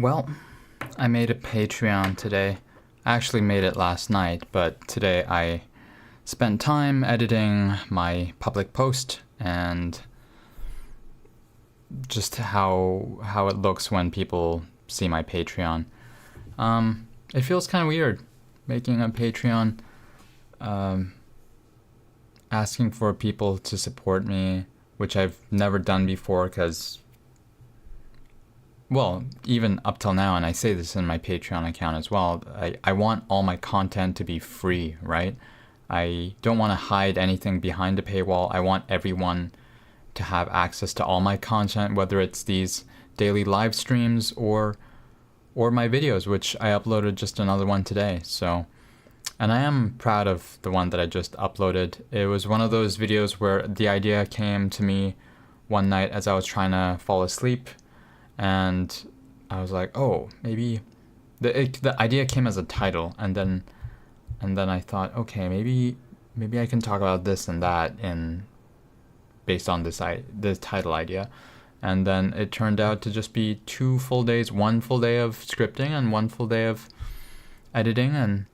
Well, I made a Patreon today. I actually made it last night, but today I spent time editing my public post and just how it looks when people see my Patreon. It feels kind of weird making a Patreon, um, asking for people to support me, which I've never done before because, well, even up till now, and I say this in my Patreon account as well, I want all my content to be free, right? I don't want to hide anything behind a paywall. I want everyone to have access to all my content, whether it's these daily live streams or my videos, which I uploaded just another one today. So, and I am proud of the one that I just uploaded. It was one of those videos where the idea came to me one night as I was trying to fall asleep, and I was like, oh, maybe the idea came as a title, and then I thought, okay, maybe I can talk about this and that in based on this title idea. And then it turned out to just be 2 full days, 1 full day of scripting and 1 full day of editing, and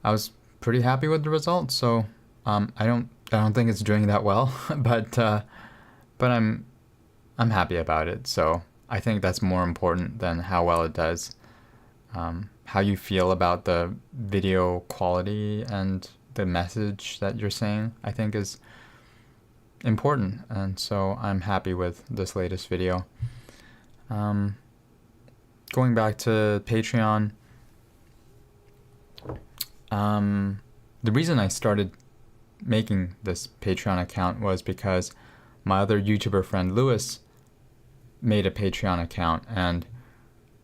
I was pretty happy with the results. So I don't think it's doing that well, but I'm happy about it. So I think that's more important than how well it does. How you feel about the video quality and the message that you're saying, I think is important. And so I'm happy with this latest video. Going back to Patreon, the reason I started making this Patreon account was because my other YouTuber friend Lewis made a Patreon account, and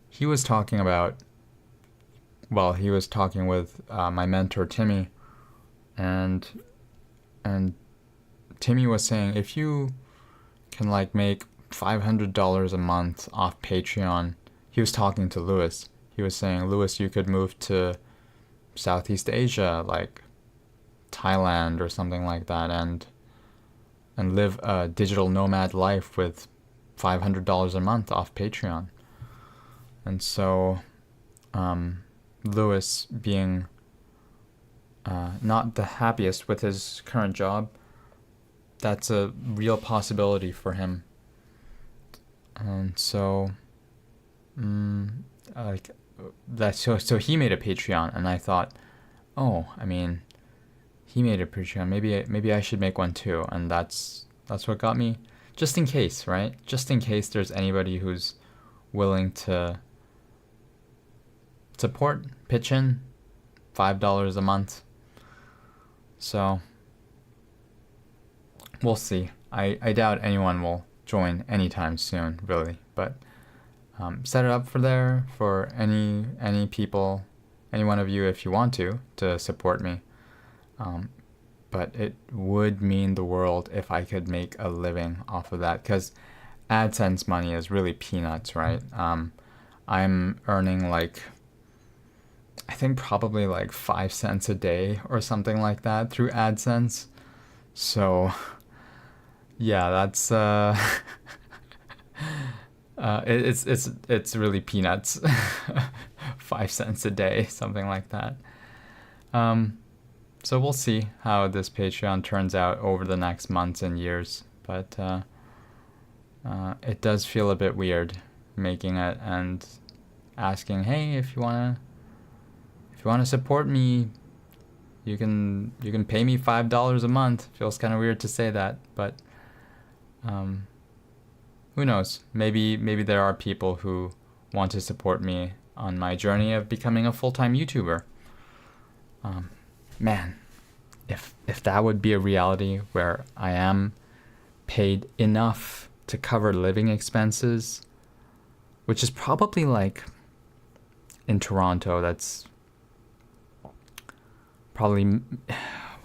he was talking about, well, he was talking with my mentor Timmy, and Timmy was saying, if you can like make $500 a month off Patreon, he was talking to Lewis. He was saying, Lewis, you could move to Southeast Asia, like Thailand or something like that, and live a digital nomad life with $500 a month off Patreon. And so Lewis, being not the happiest with his current job, that's a real possibility for him. And so like that, so he made a Patreon, and I thought, oh, I mean, he made a Patreon, maybe I should make one too. And that's what got me, just in case, right? Just in case there's anybody who's willing to support, pitch in $5 a month. So we'll see. I doubt anyone will join anytime soon, really. But set it up for any people, any one of you, if you want to support me. But it would mean the world if I could make a living off of that, because AdSense money is really peanuts, right? I'm earning like, I think probably like 5 cents a day or something like that through AdSense. So yeah, that's it's really peanuts. 5 cents a day, something like that. So we'll see how this Patreon turns out over the next months and years, but it does feel a bit weird making it and asking, hey, if you wanna support me, you can pay me $5 a month. Feels kind of weird to say that, but who knows? Maybe there are people who want to support me on my journey of becoming a full-time YouTuber. Man, if that would be a reality where I am paid enough to cover living expenses, which is probably like in Toronto, that's probably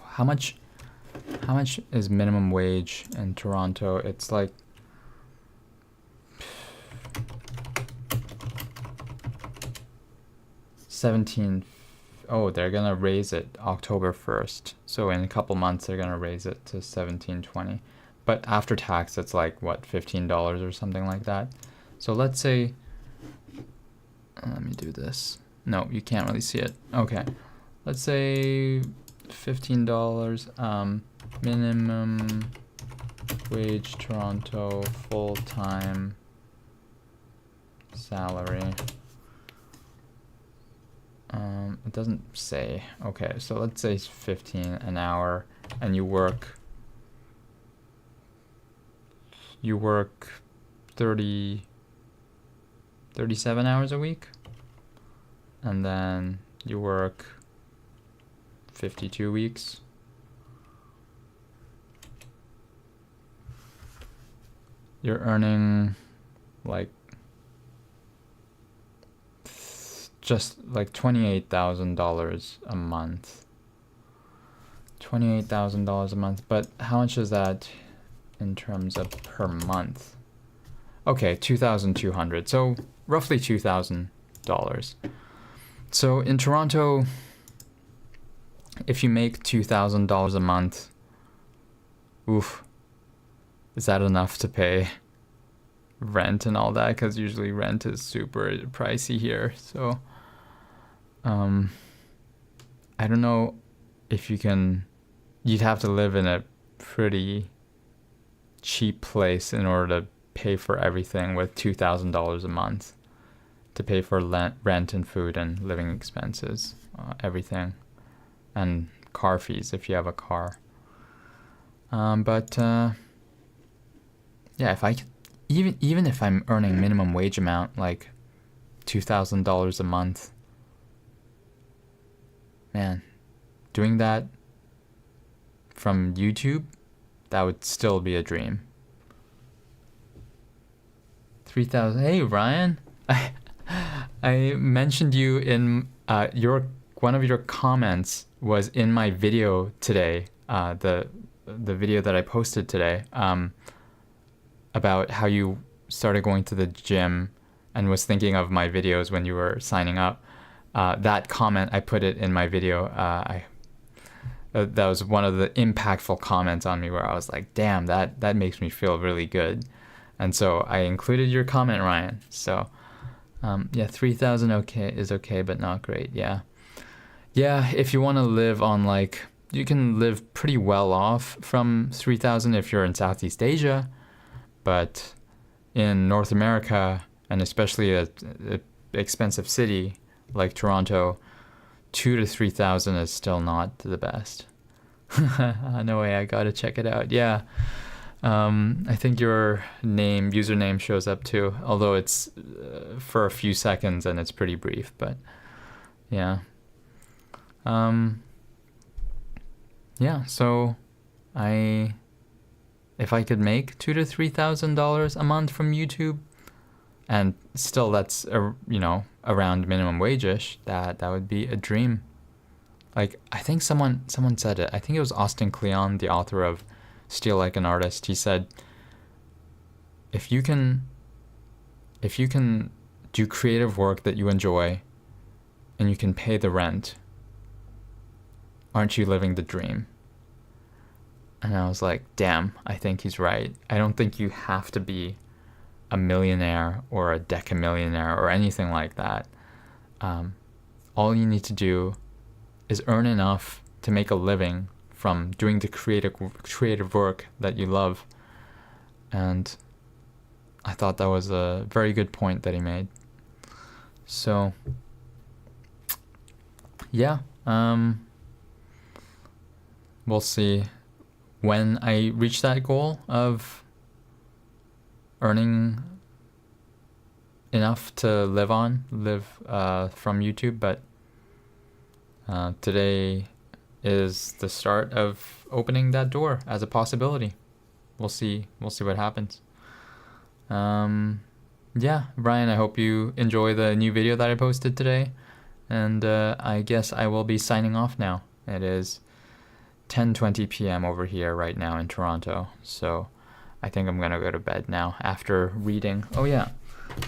how much is minimum wage in Toronto? It's like $17. Oh, they're gonna raise it October 1st. So in a couple months they're gonna raise it to $17.20. But after tax it's like what, $15 or something like that. So let's say let me do this. No, you can't really see it. Okay, let's say $15. Minimum wage Toronto full-time salary. It doesn't say. Okay, so let's say it's 15 an hour, and you work 37 hours a week, and then you work 52 weeks. You're earning like just like $28,000 a month. $28,000 a month, but how much is that in terms of per month? Okay, $2,200, so roughly $2,000. So in Toronto, if you make $2,000 a month, oof, is that enough to pay rent and all that? Because usually rent is super pricey here. So I don't know if you'd have to live in a pretty cheap place in order to pay for everything with $2,000 a month, to pay for rent and food and living expenses, everything, and car fees if you have a car. Yeah, if I could, even if I'm earning minimum wage amount, like $2,000 a month, man, doing that from YouTube, that would still be a dream. 3,000. Hey Ryan, I mentioned you in one of your comments was in my video today, the video that I posted today, about how you started going to the gym and was thinking of my videos when you were signing up. That comment, I put it in my video. That was one of the impactful comments on me, where I was like, damn, that makes me feel really good. And so I included your comment, Ryan. So yeah, 3,000 is okay, but not great. Yeah, if you want to live on, like, you can live pretty well off from 3,000 if you're in Southeast Asia, but in North America, and especially a expensive city like Toronto, 2,000 to 3,000 is still not the best. No way, I gotta check it out. Yeah, I think your username shows up too, although it's for a few seconds and it's pretty brief. But yeah, yeah. So if I could make $2,000 to $3,000 a month from YouTube, and still that's around minimum wage-ish, that would be a dream. Like, I think someone said it. I think it was Austin Kleon, the author of Steal Like an Artist. He said, if you can do creative work that you enjoy and you can pay the rent, aren't you living the dream? And I was like, damn, I think he's right. I don't think you have to be a millionaire or a decamillionaire or anything like that. All you need to do is earn enough to make a living from doing the creative work that you love. And I thought that was a very good point that he made. So yeah, we'll see when I reach that goal of earning enough to live from YouTube. But today is the start of opening that door as a possibility. We'll see what happens. Yeah, Brian, I hope you enjoy the new video that I posted today, and I guess I will be signing off now. It is 10:20 p.m. over here right now in Toronto, so I think I'm gonna go to bed now after reading. Oh yeah,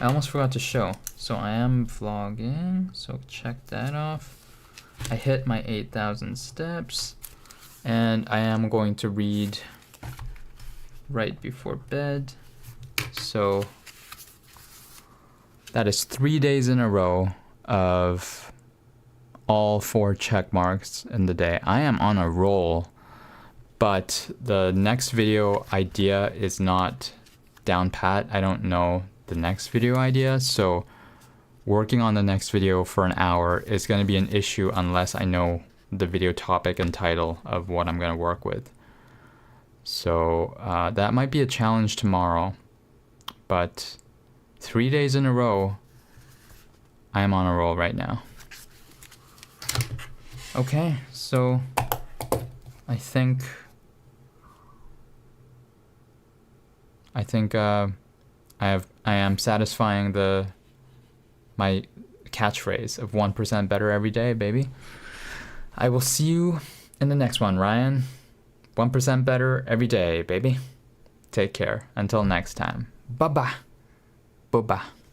I almost forgot to show. So I am vlogging, so check that off. I hit my 8,000 steps, and I am going to read right before bed. So That is 3 days in a row of all 4 check marks in the day. I am on a roll, but the next video idea is not down pat. I don't know the next video idea, so working on the next video for an hour is going to be an issue unless I know the video topic and title of what I'm going to work with. So that might be a challenge tomorrow, but 3 days in a row, I am on a roll right now. Okay, so I think I am satisfying my catchphrase of 1% better every day, baby. I will see you in the next one, Ryan. 1% better every day, baby. Take care. Until next time. Bye-bye. Bye-bye.